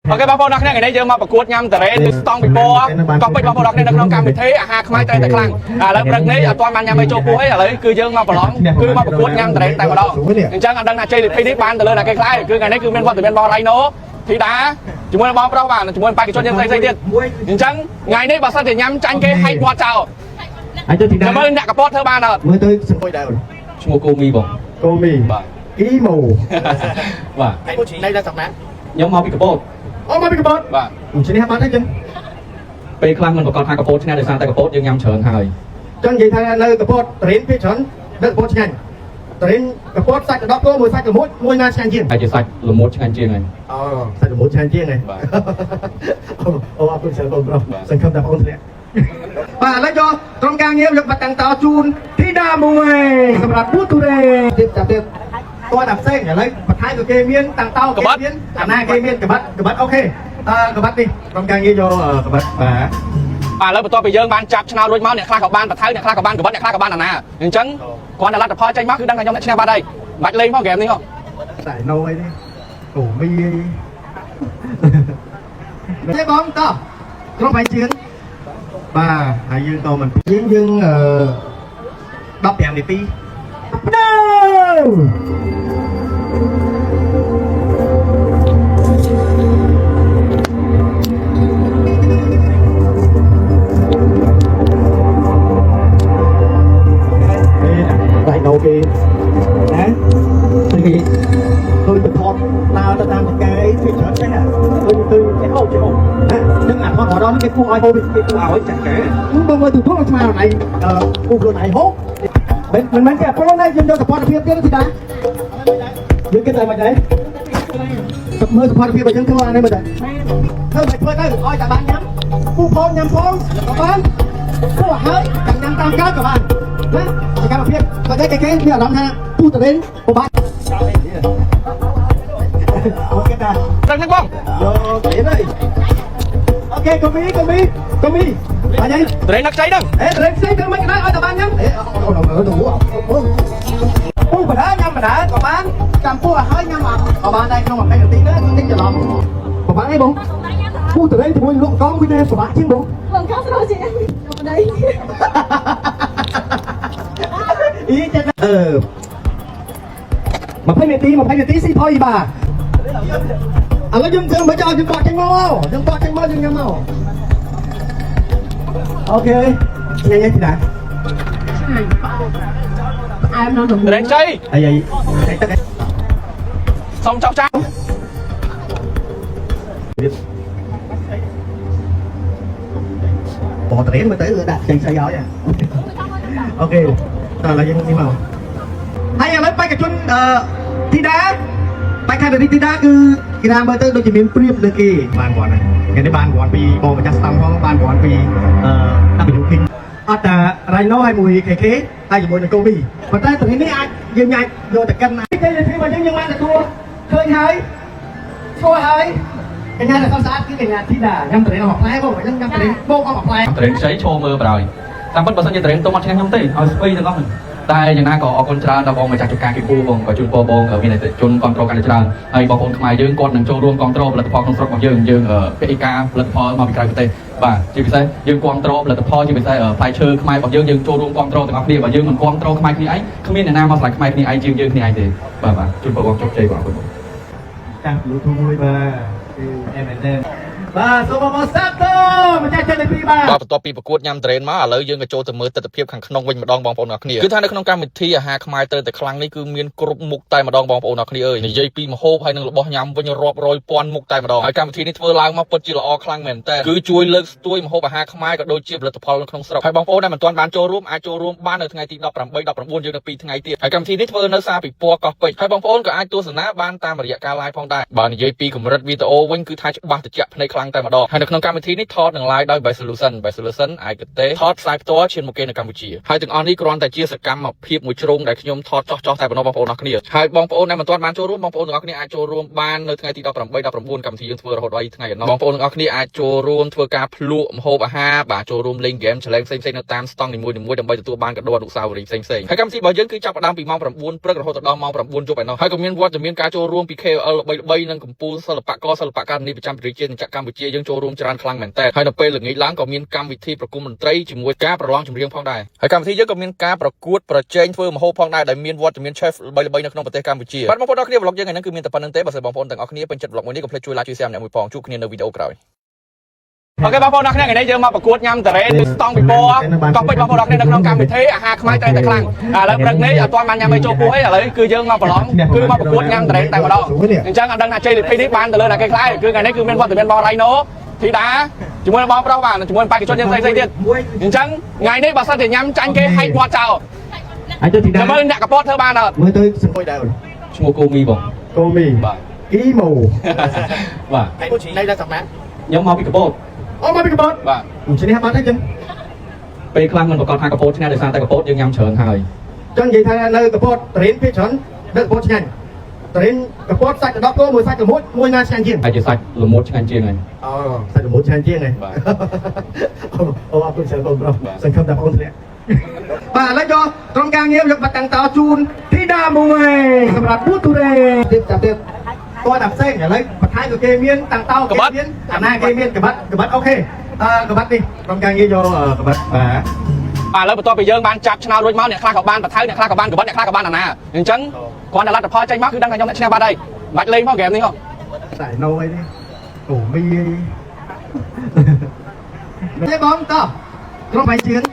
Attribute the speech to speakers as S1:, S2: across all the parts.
S1: โอเคบางคนนักเนี่ยไงได้เยอะมาประกวดยำแต่เรนต้องไปโป้ก็ไปบางคนนักเนี่ยนักน้องการไปเทอาหารขมายแต่ครั้งแล้วเรื่องนี้ตอนมันยังไม่โจปูให้อะไรคือเยอะมาประล้องคือมาประกวดยำแต่เรนแต่มาดองอย่างเช่นอันดังนาเจลิพีนิบานแต่เลยนะคล้ายๆคือไงนี่คือเป็นวันแต่เป็นบอลไรโนทีดาจมูกบอลเราบ้านจมูกไปกิจชนยังใส่เดียดอย่างเช่นไงนี่บาสันเดียยำจันเกให้วัดเจ้าจะเมื่อเนี่ยกับโป๊เธอบ้านอ่ะ
S2: mới tới sân bay đầu
S1: ชมูกูมีบอก
S2: cô mì ý mù
S1: ว่า
S2: đây là thật nè
S1: ยังมาพิกโป๊
S2: ô mà bị cái bớt
S1: ว่า
S2: xin hát bán thấy chưa
S1: ไปครั้งมันประกอบทางกระโปรงที่น่าจะสร้างแต่กระโปรงยังยำเฉิงหาย
S2: chân gì thay nơi cái bớt đến phía trấn đất bớt nhanh đến cái bớt sạch đó có mùi sạch là mùi na sang chiên
S1: ไอจะใส่หรือมดช่างเจียงไง
S2: sạch là mùi sang chiên này ô à tôi sợ không đâu sân không đạp ôn thế và lấy cho trong càng nghiêm lực và tăng tàu chun thi đa mùi sầm rạp bút tu đề tiếp tiếp tôi đạp xe để lấy bật hai cái kê miên tăng tàu kê miên cả hai kê miên cái bắt ok cái bắt đi trong càng nghiêm vô cái bắt và
S1: แล้วตัวไปเยอะบ้านจับชนะรถม้าเนี่ยคลากับบ้านปะไทยเนี่ยคลากับบ้านกับบ้านเนี่ยคลากับบ้านน่ะนะอย่างฉันก่อนจะรัดแต่พอใจมากคือดังกันยอมชนะบ้านได้บัดเลยพ่อแกนี่ก็
S2: tại nâu ấy đi cổ mi thế bóng to không phải chiến ba hải dương to mình chiến dương đắp đèn để ti tại nâu kia đấy thì tôi bị thọt nào ta làm cái chuyện chết đấy à tôi cái hậu chứ hậu nhưng mà họ đó cái khu ai hô bị cái khu ảo ấy chẳng kể không bao từ thuốc mà này khu vừa này hốt mình bán cái pro này dân cho tập quán phía tiếp thì đã những cái này mà đấy tập mơ tập quán phía mà dân thua này mà đấy thôi mày thôi đây oi cả bạn nhắm khu phong nhắm phong các bạn khu hơi chẳng nhắm tam cá các bạn đấy các bạn biết và đây cái kia lắm ha khu từ đến của bạn ok ta
S1: Trần Thăng Phong
S2: vô điểm đi ok công mi bạn nhảy
S1: tụi nắc cháy đừng
S2: ê tụi em cái mấy cái đó ở tàu ban nhá ê đâu đâu đủ phu mà đá nhâm mà đá tàu ban cầm phu là hơi nhâm mà tàu ban đây không mà cái đầu tiên đó tiếng chờ lòng tàu ban ấy bông phu từ đây thì mua luôn con video của bạn chứ bông
S3: vâng không sao chị em ở đây
S2: ý chết mà phải miền tí xí thôi bà nó dừng chân mới cho dừng quạt tranh mau dừng quạt tranh mau dừng nhầm mau ok nhanh chị đã
S3: em nói đúng
S1: tụi đánh cháy
S2: vậy
S1: xong cháu cháu
S2: bỏ tiền mới tới đặt chân xây giỏi nha ok rồi là dân đi màu hay là lấy bay cả chân thi đá bay khai đi thi đá cứ khi nào mới tới đôi chỉ miếng priệp được kì bàn quản này cái đấy bàn quản vì bò mà chắc xong không bàn quản vì đang bị kinhแต่ไรโน่ให้มวยเค้ให้อยู่บนโกบีmà tay từนี้aiยืนใหญ่โดนแต่กันนะcái gì mà nhưng mà là thua khơi hái xua hái cái nhà là sao sát cái nhà thi đá nhắm từ đấy học lái không phải nhắm từ đấy vô học lái
S1: ตรึงใช้โชว์มือเปล่าតាមពិតបើសិនជាតรึងទៅមកឆ្នាំខ្ញុំទេឲ្យស្ពៃទាំងអស់តែយ៉ាងណាក៏អរគុណច្រើនដល់បងម្ចាស់ចុការគីពូបងក៏ជូនពរបងមានតែជូនគ្រប់គ្រងកាន់តែច្រើនហើយបងប្អូនខ្មែរយើងគាត់នឹងចូលរួមគ្រប់គ្រងផលិតផលក្នុងស្រុករបស់យើងពាណិជ្ជការផលិតផលមកពីក្រៅប្រទេសបាទជាពិសេសយើងគ្រប់គ្រងផលិតផលជាពិសេសផ្លែឈើខ្មែររបស់យើងចូលរួមគ្រប់គ្រងទាំងអស់គ្នាបើយើងមិនគ្រប់គ្រងខ្មែរគ្នាឯងគ្មានអ្នកណាមកឆ្លៃខ្មែរគ្នាឯងជាងយើងគ្នាឯងទេបាទជូនពរបងជោគជ័យបងអរគុណបង
S2: ចាំលូទូមួយបាទគឺអេមែនទេបាទសូមមកសាទរម្ចាស់ចិត្តពីបាទ
S4: បន្ទាប់ពីប្រកួតញ៉ាំត្រេនមកឥឡូវយើងក៏ចូលទៅមើលទស្សនវិជ្ជាខាងក្នុងវិញម្ដងបងប្អូនអរគ្នាគឺថានៅក្នុងកម្មវិធីអាហារខ្មែរទៅតែខ្លាំងនេះគឺមានគ្រប់មុខតែម្ដងបងប្អូនអរគ្នាអើយនិយាយពីម្ហូបហើយនឹងរបស់ញ៉ាំវិញរាប់រយពាន់មុខតែម្ដងហើយកម្មវិធីនេះធ្វើឡើងមកពិតជាល្អខ្លាំងមែនតើគឺជួយលើកស្ទួយម្ហូបអាហារខ្មែរក៏ដូចជាផលិតផលនៅក្នុងស្រុកហើយបងប្អូនដែលមិនទាន់បានចូលរួមអាចចូលរួមបាននៅថ្ងៃទី18 19យើងនៅ2ថ្ងៃទៀតហើយកម្មវិធីនេះធ្វើនៅសារពិព័រណ៍កោះពេជ្រហើយបងប្អូនក៏អាចទស្សនាបានតាមរយៈការ live ផងដែរបើនិយាយពីកម្រិតវីដេអូវិញគឺថាច្បាស់ត្រជាក់ភ្នែកខ្លាំង ងតែម្ដងហើយនៅក្នុងកម្មវិធីនេះថតនឹង live ដោយ Best Solution អាចទេថតផ្សាយផ្ទាល់ឈានមកគេនៅកម្ពុជាហើយទាំងអស់នេះគ្រាន់តែជាសកម្មភាពមួយជ្រុងដែលខ្ញុំថតចោះតែបងប្អូនអរគ្នាហើយបងប្អូនដែលមិនទាន់បានចូលរួមបងប្អូនទាំងអស់គ្នាអាចចូលរួមបាននៅថ្ងៃទី18 19កម្មវិធីយើងធ្វើរហូតដល់ថ្ងៃបងប្អូនទាំងអស់គ្នាអាចចូលរួមធ្វើការភ្លក់ម្ហូបអាហារបាទចូលរួមលេងហ្គេម challenge ផ្សេងៗនៅតាមស្តង់នីមួយៗដើម្បីទទួលបានកាដូអនុស្សាវរីយ៍ផ្សេងៗហើយកម្មវិធីរបស់យើងគឺចាប់ផ្ដើមពីម៉ោង 9 ព្រឹករហូតដល់ម៉ោង 9 យប់ឯណោះហើយក៏មានវត្តមានការចូលរួមពី KOL ល្បីៗនិងកម្ពុជាសិល្បករសិល្បករនេះប្រចាំប្រទេសជាតិនិងកម្ពុជាយើងចូលរួមច្រើនខ្លាំងមែនតើហើយនៅពេលល្ងាចឡើងក៏មានកម្មវិធីប្រគំតន្ត្រីជាមួយការប្រឡងចម្រៀងផងដែរហើយកម្មវិធីយើងក៏មានការប្រកួតប្រជែងធ្វើម្ហូបផងដែរដែលមានវត្តមាន chef ល្បីៗនៅក្នុងប្រទេសកម្ពុជាបាទបងប្អូនអរគ្នា vlog យើងថ្ងៃនេះគឺមានតែប៉ុណ្្នឹងទេបើសិនបងប្អូនទាំងអស់គ្នាពេញចិត្ត vlog មួយនេះកុំភ្លេចជួយ like ជួយ share ម្នាក់មួយផងជួបគ្នានៅវីដេអូក្រោយអូខេបងប្អូនអរគ្នាថ្ងៃនេះយើងមកប្រកួតញ៉ាំតារ៉េទីស្តង់ពីពណ៌ក៏ពេញបងប្អូនអរគ្នានៅក្នុងកម្មវិធីអាហារខ្មែរតែខ្លាំងឥឡូវព្រឹកនេះអត់ទាន់បានញ៉ាំអីចូលពោះទេឥឡូវគឺយើងមកប្រឡងគឺមកប្រកួតញ៉ាំតារ៉េតែម្ដងអញ្ចឹងអត់ដឹងថាជ័យលាភីនេះបានទៅលើណាគេខ្លាយគឺថ្ងៃនេះគឺមានវត្តមានបងរ៉ៃណូធីតាជាមួយបងប្រុសបាទជាមួយបេក្ខជនយើងផ្សេងៗទៀតអញ្ចឹងថ្ងៃនេះបើសិនជាញ៉ាំចាញ់គេហែកមាត់ចោល
S2: ហើយទៅទីណា
S4: មើលអ្នកកពតធ្វើបានអត់
S2: មើលទៅសមួយដែរ
S1: ឈ្មោះគូមីបង
S2: គូមី
S1: បាទ
S2: គីម៉ូ
S1: បាទ
S2: នេះដល់សម្រាប់
S1: ខ្ញុំមកពីកពត
S2: អូមកពីកពត
S1: បាទ
S2: ឈ្នះបាត់ហើយចឹង
S1: ពេលខ្លះមិនប្រកាសថាកពតឆ្ងាញ់ដោយសារតែកពតយើងញ៉ាំច្រើនហើយ
S2: ចឹងនិយាយថានៅកពតតរិនភាគច្រើននៅកពតឆ្ងាញ់តរិនកពតសាច់10គោមួយសាច់ល្មុតមួយណាឆ្ងាញ់ជាង
S1: ហើយជាសាច់ល្មុតឆ្ងាញ់ជាងហើយ
S2: អូសាច់ល្មុតឆ្ងាញ់ជាងហើយបាទអូអរគុណច្រើនបងប្រុសសង្ឃឹមថាបងធ្លាក់បាទឥឡូវយកក្រុមការងារយកបាត់តាំងតោជូនធីតាមួយសម្រាប់ពូទូរ៉េទៀតចាប់ទៀតគាត់តែផ្សេងឥឡូវបន្ថែមក៏គេមានតាំងតោគេមានអាណាគេមានកបាត់អូខេកបាត់នេះក្រុមការងារយកកបាត់
S4: បាទឥឡូវបន្ទាប់ពីយើងបានចាប់ឆ្នោតរួចមកអ្នកខ្លះក៏បានបន្ថែមអ្នកខ្លះក៏បានកបាត់អ្នកខ្លះក៏បានអាណាអញ្ចឹងគ្រាន់តែលទ្ធផលចេញមកគឺដឹងថាខ្ញុំអ្នកឈ្នះបាត់ហើយបាច់លេងមកហ្គេមនេះហ៎
S2: តែណូអីនេះអូមីទេបងតោះក្រុមបាយជឿន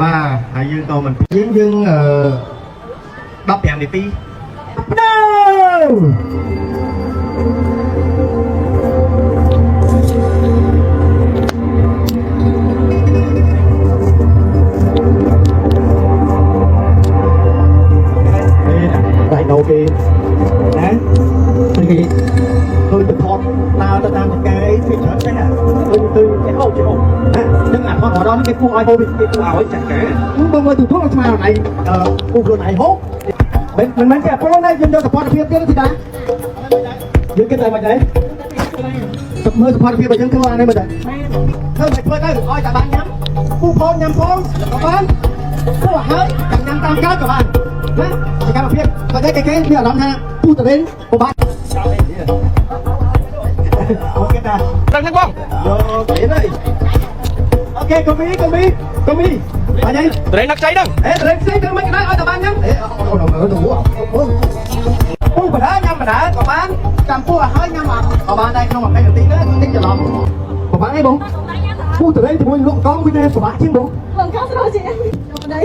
S2: បាទហើយយើងក៏មិនយើង15នាទីរ៉ៃណូគេណាគេtôiទៅថតដើរទៅតាមចង្កេពីច្រើនទេណាtôiគេហូបចឹងអាថតដល់នេះគេគួរឲ្យហូបគេគួរឲ្យចង្កេបងមើលទូទៅស្មារតីគូខ្លួនឯងហូបមិនមែនគេអពលណាយើងយកសុខភាពទៀតទេតាយើងគិតតែមិនដែរមើលសុខភាពរបស់យើងធ្វើអានេះមើលតែធ្វើមិនធ្វើទៅឲ្យតែបានញ៉ាំគូផងញ៉ាំផងក៏បានគួរហើយញ៉ាំតាមកើតក៏បានណាសកម្មភាពបើតែគេមានអារម្មណ៍ថាពូតរិនពិបាកអូខេតា
S4: ដឹងទេបង
S2: យកទៅនេះអូខេកុំមីបាញ់
S4: ត្រេននឹកចៃហ្នឹង
S2: ត្រេនផ្សេងទៅមិនក៏ឲ្យតែបានញ៉ាំអូពូបដាញ៉ាំបដាក៏បានចាំពូឲ្យហើយញ៉ាំក៏បានដែរក្នុង20នាទីទៅតិចច្រឡំពិបាកអីបងពូត្រេនជាមួយលក់កងវាពិបាកជាងបង
S3: បងកោស្រោជាយកប្តី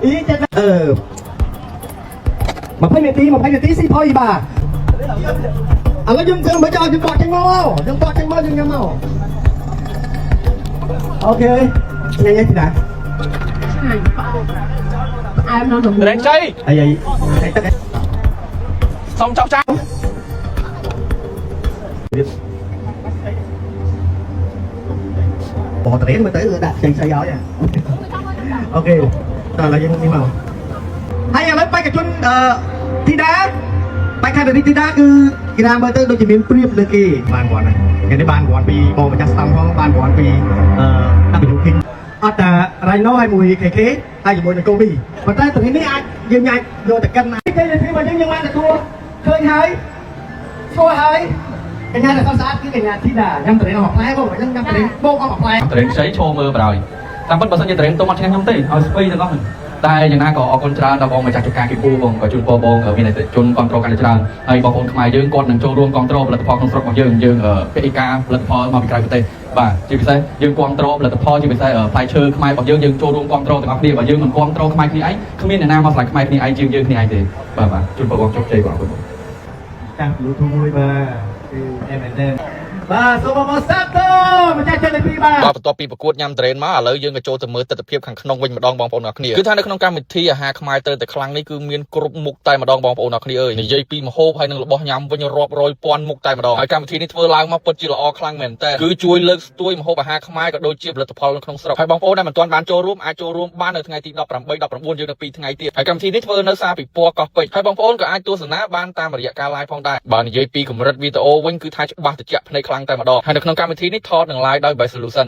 S2: អីចេះ20នាទីស៊ីផុយបាទឥឡូវយើងធ្វើមិនឲ្យយើងបកចេញមកយើងបកចេញមកយើងញ៉ាំមកអូខេញ៉ាំទេណា
S3: អែមនៅក្នុង
S4: ត្រេនចៃ
S2: អីទឹក
S4: សុំចោះចាំ
S2: បកត្រេនមើលទៅដាក់ចេញស្អីឲ្យអូខេតើឥឡូវយើងនេះមកហើយឥឡូវបេក្ខជនធីតាបេក្ខជនធីតាគឺគេថាមើលទៅដូចជាមានព្រៀបលើគេបានគាត់ហ្នឹងគេនេះបានគាត់ពីបងម្ចាស់ស្តង់ផងបានគាត់ពីWK អត់តែរ៉ៃណូហើយមួយ KK ហើយជាមួយនឹងកូវីប៉ុន្តែត្រីនេះអាចយើងអាចយកទៅកិនគេលេពីមកយើងបានទទួលឃើញហើយស្គាល់ហើយកញ្ញាដែលស្អាតគឺកញ្ញាធីតាញ៉ាំត្រីអស់ផ្លែបងខ្ញុំញ៉ាំត្រីបងអស់ផ្លែ
S1: ត្រីខ្ចីឈោមើលបរោយតាមពិតបើសិនជាត្រីទុំអត់ឆ្ងាញ់ខ្ញុំទេឲ្យស្ពៃទាំងអស់ហ្នឹងតែយ៉ាងណាក៏អរគុណច្រើនដល់បងម្ចាស់ចការគីពូបងក៏ជូនពរបងមានតែជនគ្រប់គ្រងកាន់តែច្រើនហើយបងប្អូនខ្មែរយើងគាត់នឹងចូលរួមគ្រប់គ្រងផលិតផលក្នុងស្រុករបស់យើងពាណិជ្ជការផលិតផលមកពីក្រៅប្រទេសបាទជាពិសេសយើងគ្រប់គ្រងផលិតផលជាពិសេសផ្លែឈើខ្មែររបស់យើងចូលរួមគ្រប់គ្រងទាំងអស់គ្នាបើយើងមិនគ្រប់គ្រងខ្មែរគ្នាឯងគ្មានអ្នកណាមកឆ្លៃខ្មែរគ្នាឯងជាងយើងគ្នាឯងទេបាទជូនពរបងជោគជ័យបងអរគុណបង
S2: តាម YouTube មួយបាទគឺ MNN បាទសូមមកសាប់តម្ចាស់ចិត្តទីបាទ
S4: បន្ទាប់ពីប្រកួតញ៉ាំត្រេនមកឥឡូវយើងក៏ចូលទៅមើលទស្សនវិជ្ជាខាងក្នុងវិញម្ដងបងប្អូនអ្នកគ្នាគឺថានៅក្នុងកម្មវិធីអាហារខ្មែរទៅតែខ្លាំងនេះគឺមានគ្រប់មុខតែម្ដងបងប្អូនអ្នកគ្នាអើយនិយាយពីម្ហូបហើយនឹងរបស់ញ៉ាំវិញរាប់រយពាន់មុខតែម្ដងហើយកម្មវិធីនេះធ្វើឡើងមកពិតជាល្អខ្លាំងមែនតើគឺជួយលើកស្ទួយម្ហូបអាហារខ្មែរក៏ដូចជាផលិតផលនៅក្នុងស្រុកហើយបងប្អូនដែលមិនទាន់បានចូលរួមអាចចូលរួមបាននៅថ្ងៃទី18 19យើងនៅ2ថ្ងៃទៀតហើយកម្មវិធីនេះធ្វើនៅសាពិព័រណ៍កោះពេជ្រហើយបងប្អូនក៏អាចទស្សនាបានតាមរយៈការ live ផងដែរបើនិយាយពីកម្រិតវីដេអូវិញគឺថាច្បាស់ត្រជាក់ភ្នែកខ្លាំងតែម្ដងហើយនៅក្នុងកម្មវិធីនេះថតនឹង live ដោយ Best Solution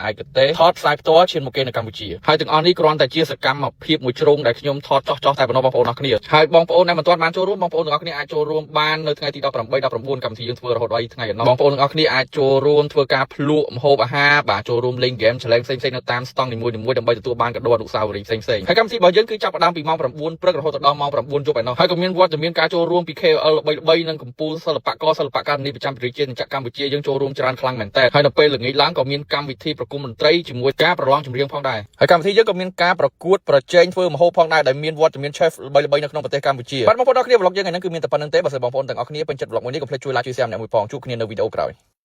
S4: ឯកទេសថតផ្សាយផ្ទាល់ឈានមកគេនៅកម្ពុជាហើយទាំងអស់នេះគ្រាន់តែជាសកម្មភាពមួយជ្រុងដែលខ្ញុំថតចោះតែប៉ុណ្ណោះបងប្អូនអរគ្នាហើយបងប្អូនដែលមិនទាន់បានចូលរួមបងប្អូនទាំងអស់គ្នាអាចចូលរួមបាននៅថ្ងៃទី18 19កម្មវិធីយើងធ្វើរហូតដល់ថ្ងៃហ្នឹងបងប្អូនទាំងអស់គ្នាអាចចូលរួមធ្វើការភ្លក់ម្ហូបអាហារបាទចូលរួមលេងហ្គេម challenge ផ្សេងៗនៅតាមស្តង់នីមួយៗដើម្បីទទួលបានកាដូអនុស្សាវរីយ៍ផ្សេងៗហើយកម្មវិធីរបស់យើងគឺចាប់ផ្ដើមពីម៉ោង 9 ព្រឹករហូតដល់ម៉ោង 9 យប់ឯណោះហើយក៏មានវត្តមានការចូលរួមពី KOL ល្បីៗនិងកម្ពុជាសិល្បករសិល្បករនីប្រចាំប្រជាជាតិនិងកម្ពុជាយើងចូលរួមច្រើនខ្លាំងមែនតើហើយនៅពេលល្ងាចឡើងក៏មានកម្មវិធីប្រគំតន្ត្រីជាមួយការប្រឡងចម្រៀងផងដែរហើយកម្មវិធីយើងក៏មានការប្រកួតប្រជែងធ្វើម្ហូបផងដែរដែលមានវត្តមាន chef ល្បីៗនៅក្នុងប្រទេសកម្ពុជាបាទបងប្អូនអរគ្នា vlog យើងថ្ងៃនេះគឺមានតែប៉ុណ្្នឹងទេបើសិនបងប្អូនទាំងអស់គ្នាពេញចិត្ត vlog មួយនេះកុំភ្លេចជួយ like ជួយ share ម្នាក់មួយផងជួបគ្នានៅវីដេអូក្រោយ